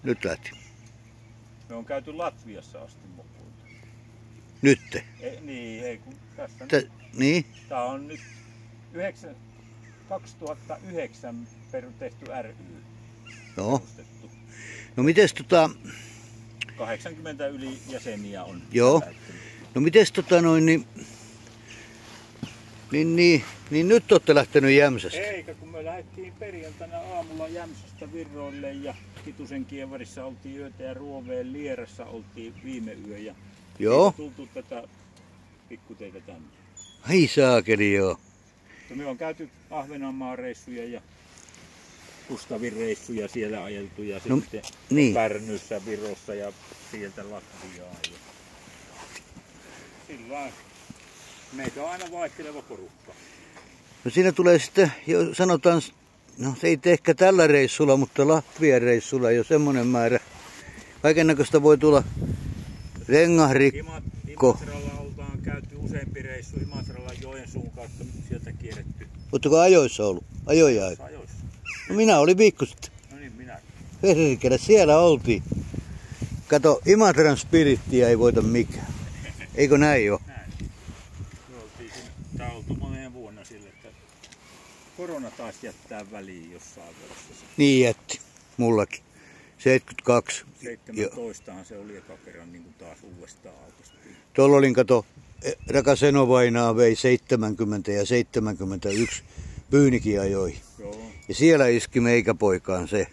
Nyt lähti. Me on käyty Latviassa asti mopoilla. Nytte? Ei kun tässä niin? Tää on nyt 2009 tehty ry. Joo. No mites 80 yli jäseniä on. Joo. No mites niin nyt olette lähtenyt Jämsästä? Eikä, kun me lähdettiin perjantaina aamulla Jämsästä Virroille ja Kitusen Kievarissa oltiin yötä ja Ruoveen Lierassa oltiin viime yö ja joo. Tultu tätä pikkuteitä tänne. Ai saakeli, joo. Me on käyty Ahvenanmaan reissuja ja Kustavin reissuja siellä ajeltu ja sitten niin. Pärnyssä, Virossa ja sieltä Latviaan. Sillain meitä on aina vaihteleva porukka. No siinä tulee sitten, jo sanotaan, no se ei ehkä tällä reissulla, mutta Latvian reissulla jo semmoinen määrä. Kaikennäköistä voi tulla rengasrikko. Imatralla oltaan käyty useampi reissu Imatralla Joensuun kautta sieltä kierretty. Oletteko ajoissa ollut? Ajoja aika? Ajoissa. No minä olin viikko sitten. No niin, minä. Perkele, siellä oltiin. Kato, Imatran spirittiä ei voita mikään. Eikö näin ole? Näin. Me oltiin tää oltu moneen vuonna sille, että korona taas jättää väliin jossain vuodessa. Niin jätti. Mullakin. 72. 17han se oli eka kerran niin kuin taas uudestaan aukastiin. Tuolla olin, kato, rakas Enovainaa vei 70 ja 71 Pyynikin ajoi. Joo. Ja siellä iski meikäpoikaan se.